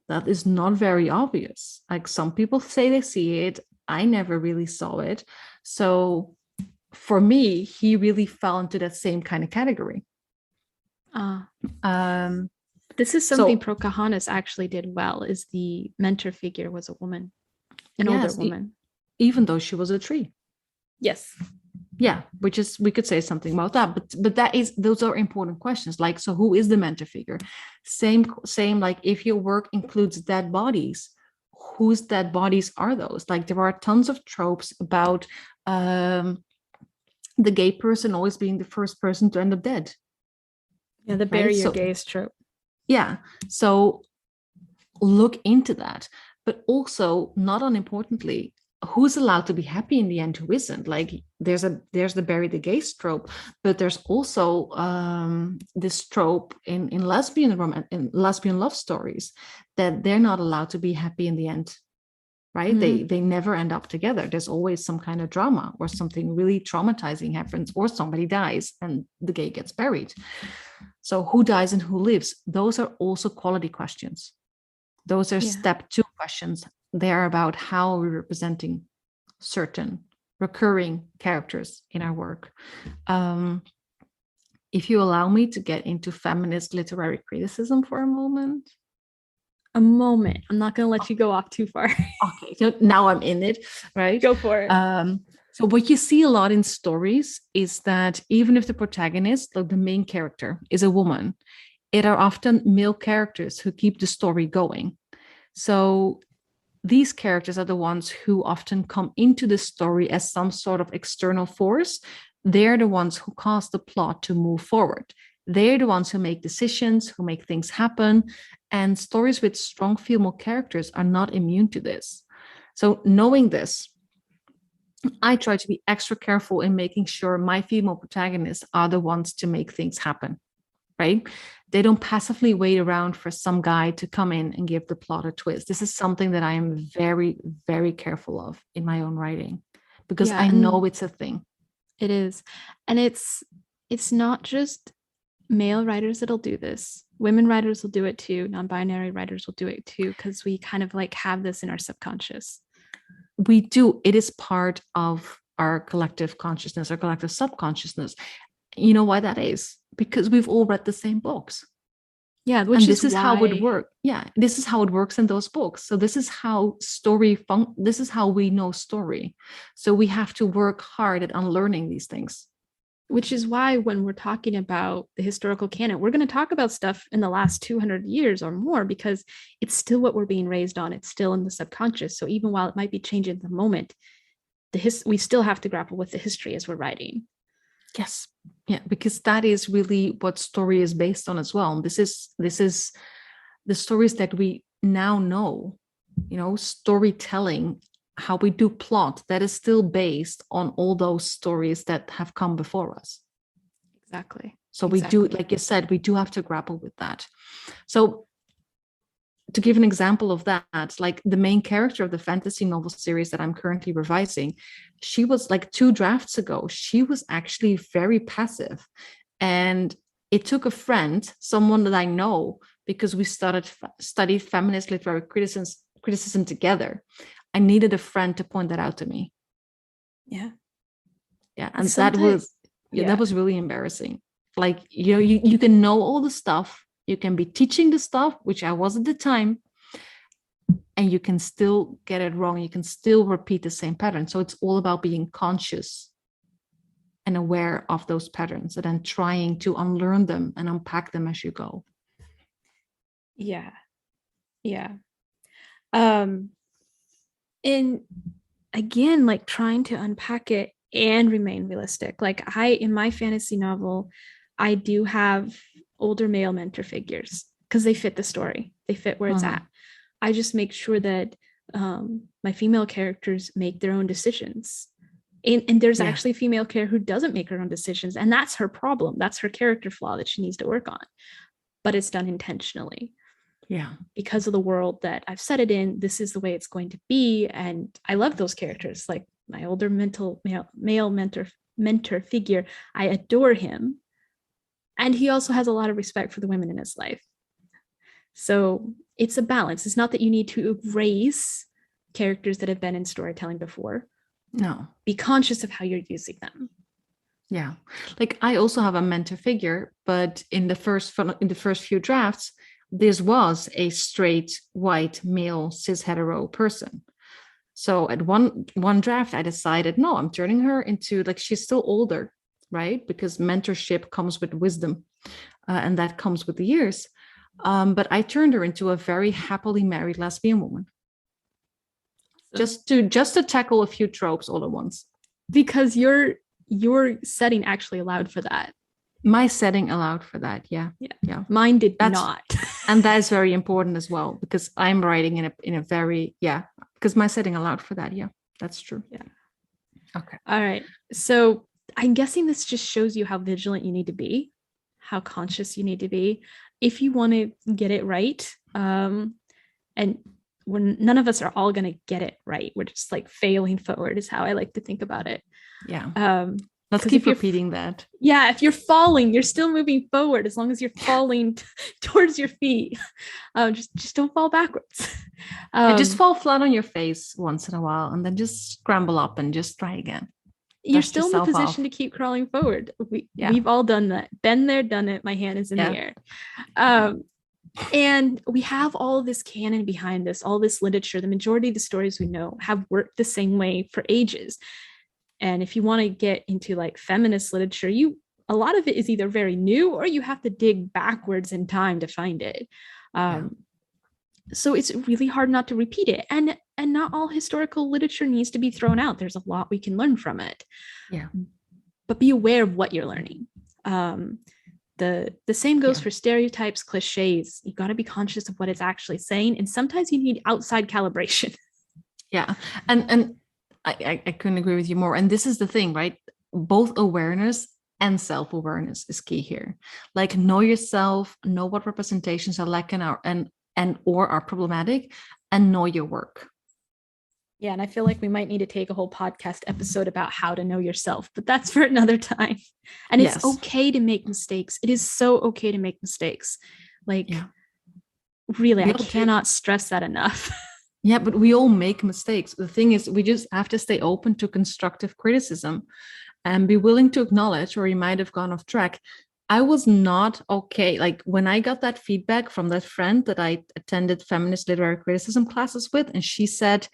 That is not very obvious. Like, some people say they see it. I never really saw it. So for me, he really fell into that same kind of category. This is something Pocahontas actually did well, is the mentor figure was a woman, an older woman. Even though she was a tree. Yes. Yeah, which is, we could say something about that, but those are important questions. Like, so who is the mentor figure? Same, like, if your work includes dead bodies, whose dead bodies are those? Like, there are tons of tropes about the gay person always being the first person to end up dead. Yeah, the bury your gays trope. Yeah, so look into that. But also, not unimportantly, who's allowed to be happy in the end, who isn't? Like, there's the bury the gays trope, but there's also this trope in lesbian romance, in lesbian love stories, that they're not allowed to be happy in the end, right? Mm-hmm. They never end up together. There's always some kind of drama, or something really traumatizing happens, or somebody dies and the gay gets buried. So who dies and who lives? Those are also quality questions. Those are step 2 questions. They're about how we're representing certain recurring characters in our work. If you allow me to get into feminist literary criticism for a moment. I'm not going to let you go off too far. Okay, so now I'm in it, right? Go for it. So what you see a lot in stories is that even if the protagonist, like the main character, is a woman, it are often male characters who keep the story going. So these characters are the ones who often come into the story as some sort of external force. They're the ones who cause the plot to move forward. They're the ones who make decisions, who make things happen. And stories with strong female characters are not immune to this. So knowing this, I try to be extra careful in making sure my female protagonists are the ones to make things happen, right? They don't passively wait around for some guy to come in and give the plot a twist. This is something that I am very, very careful of in my own writing, because I know it's a thing. It is. And it's not just male writers that'll do this. Women writers will do it too. Non-binary writers will do it too, because we kind of like have this in our subconscious. We do. It is part of our collective consciousness, our collective subconsciousness. You know why that is? Because we've all read the same books. Yeah, this is how it works. Yeah, this is how it works in those books. So this is how this is how we know story. So we have to work hard at unlearning these things. which is why when we're talking about the historical canon, we're going to talk about stuff in the last 200 years or more, because it's still what we're being raised on. It's still in the subconscious. So even while it might be changing at the moment, we still have to grapple with the history as we're writing. Yes. Yeah, because that is really what story is based on as well. This is the stories that we now know, storytelling, how we do plot, that is still based on all those stories that have come before us. Exactly. So we do, like you said, we do have to grapple with that. So to give an example of that, like the main character of the fantasy novel series that I'm currently revising, she was like 2 drafts ago, she was actually very passive. And it took a friend, someone that I know, because we studied feminist literary criticism together. I needed a friend to point that out to me. Yeah. Yeah. And that was really embarrassing. Like, you can know all the stuff, you can be teaching the stuff, which I was at the time, and you can still get it wrong. You can still repeat the same pattern. So it's all about being conscious and aware of those patterns and then trying to unlearn them and unpack them as you go. Yeah. Yeah. And again, like trying to unpack it and remain realistic. Like in my fantasy novel, I do have older male mentor figures because they fit the story. They fit where it's at. I just make sure that my female characters make their own decisions. And there's actually a female character who doesn't make her own decisions. And that's her problem. That's her character flaw that she needs to work on. But it's done intentionally. Yeah. Because of the world that I've set it in, this is the way it's going to be. And I love those characters. Like my older male mentor figure, I adore him. And he also has a lot of respect for the women in his life. So it's a balance. It's not that you need to erase characters that have been in storytelling before. No. Be conscious of how you're using them. Yeah. Like I also have a mentor figure, but in the first few drafts, this was a straight white male cis hetero person. So at one draft, I decided, no, I'm turning her into, like, she's still older, right? Because mentorship comes with wisdom, and that comes with the years. But I turned her into a very happily married lesbian woman. Just to tackle a few tropes all at once. Because your setting actually allowed for that. My setting allowed for that. Yeah. Mine did not. And that is very important as well, because I'm writing in a very, because my setting allowed for that. Yeah, that's true. Yeah. Okay. All right. So I'm guessing this just shows you how vigilant you need to be, how conscious you need to be if you want to get it right. And when none of us are all going to get it right, we're just like failing forward is how I like to think about it. Yeah. Let's keep repeating that. Yeah, if you're falling, you're still moving forward as long as you're falling towards your feet. Just don't fall backwards. Just fall flat on your face once in a while and then just scramble up and just try again. You're still in the position to keep crawling forward. We've all done that. Been there, done it. My hand is in the air. And we have all this canon behind this, all this literature. The majority of the stories we know have worked the same way for ages. And if you want to get into like feminist literature, a lot of it is either very new or you have to dig backwards in time to find it. So it's really hard not to repeat it. And not all historical literature needs to be thrown out. There's a lot we can learn from it. Yeah. But be aware of what you're learning. The same goes for stereotypes, cliches. You got to be conscious of what it's actually saying. And sometimes you need outside calibration. Yeah. And I couldn't agree with you more. And this is the thing, right? Both awareness and self-awareness is key here. Like, know yourself, know what representations are lacking or are problematic, and know your work. Yeah, and I feel like we might need to take a whole podcast episode about how to know yourself, but that's for another time. And it's okay to make mistakes. It is so okay to make mistakes. Like, really, I cannot stress that enough. Yeah, but we all make mistakes. The thing is, we just have to stay open to constructive criticism and be willing to acknowledge where you might have gone off track. I was not okay. Like, when I got that feedback from that friend that I attended feminist literary criticism classes with, and she said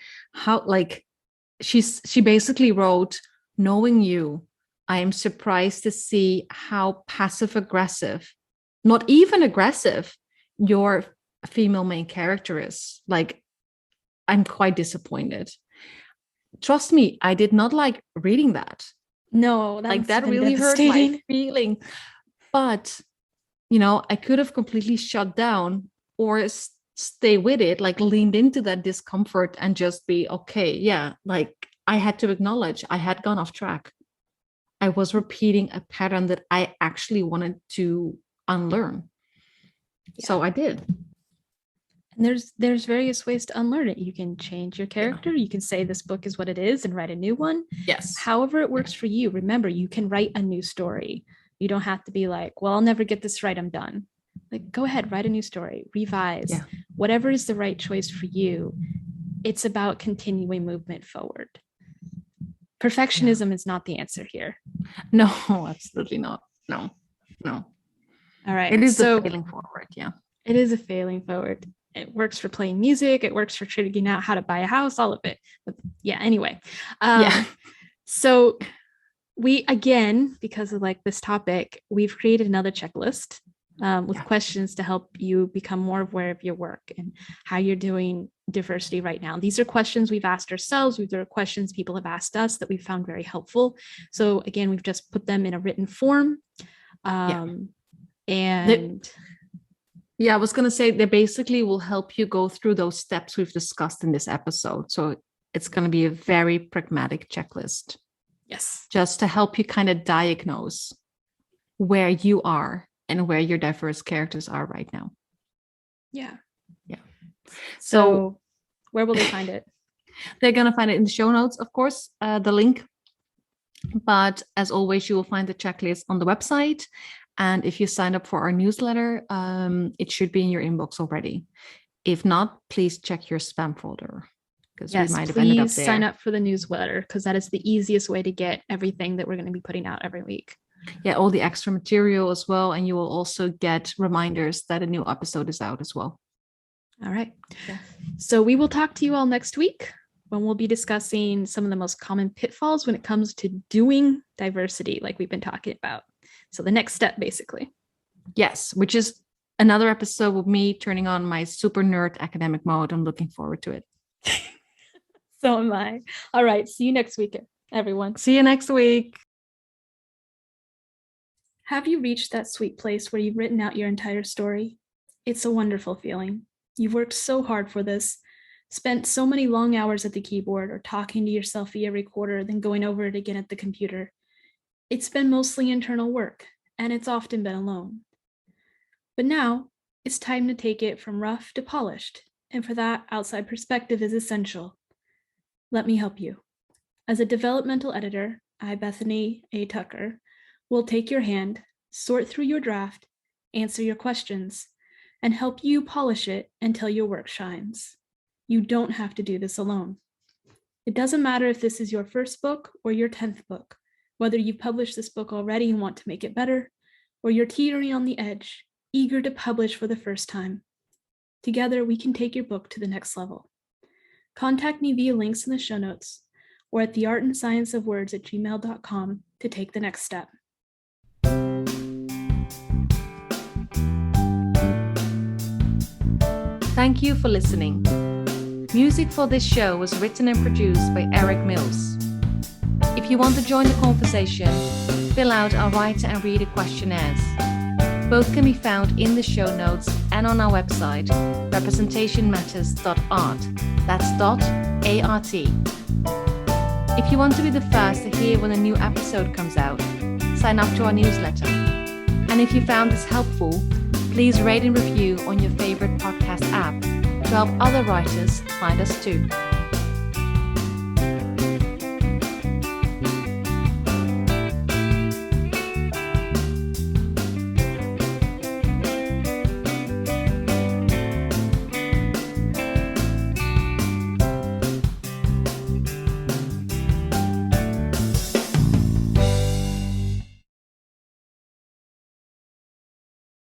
she basically wrote, knowing you, I am surprised to see how passive aggressive, not even aggressive, your female main character is. Like, I'm quite disappointed. Trust me, I did not like reading that. No, that really hurt my feeling. But, I could have completely shut down or stay with it, like leaned into that discomfort and just be okay. Yeah, like I had to acknowledge I had gone off track. I was repeating a pattern that I actually wanted to unlearn. Yeah. So I did. And there's various ways to unlearn it. You can change your character. Yeah. You can say this book is what it is and write a new one. Yes. However it works for you. Remember, you can write a new story. You don't have to be like, well, I'll never get this right, I'm done. Like, go ahead, write a new story, revise. Yeah. Whatever is the right choice for you. It's about continuing movement forward. Perfectionism is not the answer here. No, absolutely not. No. All right. It is a failing forward. Yeah. It is a failing forward. It works for playing music. It works for figuring out how to buy a house, all of it. But yeah, anyway. So we, again, because of like this topic, we've created another checklist with questions to help you become more aware of your work and how you're doing diversity right now. These are questions we've asked ourselves. These are questions people have asked us that we've found very helpful. So again, we've just put them in a written form. I was going to say they basically will help you go through those steps we've discussed in this episode. So it's going to be a very pragmatic checklist. Yes. Just to help you kind of diagnose where you are and where your diverse characters are right now. Yeah. Yeah. So where will they find it? They're going to find it in the show notes, of course, the link. But as always, you will find the checklist on the website. And if you sign up for our newsletter, it should be in your inbox already. If not, please check your spam folder. Because we might have ended up there. Sign up for the newsletter because that is the easiest way to get everything that we're going to be putting out every week. Yeah, all the extra material as well. And you will also get reminders that a new episode is out as well. All right. Yeah. So we will talk to you all next week when we'll be discussing some of the most common pitfalls when it comes to doing diversity, like we've been talking about. So the next step, basically. Yes, which is another episode with me turning on my super nerd academic mode. I'm looking forward to it. So am I. All right. See you next week, everyone. See you next week. Have you reached that sweet place where you've written out your entire story? It's a wonderful feeling. You've worked so hard for this, spent so many long hours at the keyboard or talking to yourself via recorder, then going over it again at the computer. It's been mostly internal work, and it's often been alone. But now, it's time to take it from rough to polished, and for that, outside perspective is essential. Let me help you. As a developmental editor, I, Bethany A. Tucker, will take your hand, sort through your draft, answer your questions, and help you polish it until your work shines. You don't have to do this alone. It doesn't matter if this is your first book or your 10th book, whether you've published this book already and want to make it better, or you're teetering on the edge, eager to publish for the first time. Together, we can take your book to the next level. Contact me via links in the show notes or at theartandscienceofwords@gmail.com to take the next step. Thank you for listening. Music for this show was written and produced by Eric Mills. If you want to join the conversation, fill out our writer and reader questionnaires. Both can be found in the show notes and on our website, representationmatters.art. That's .art. If you want to be the first to hear when a new episode comes out, sign up to our newsletter. And if you found this helpful, please rate and review on your favorite podcast app to help other writers find us too.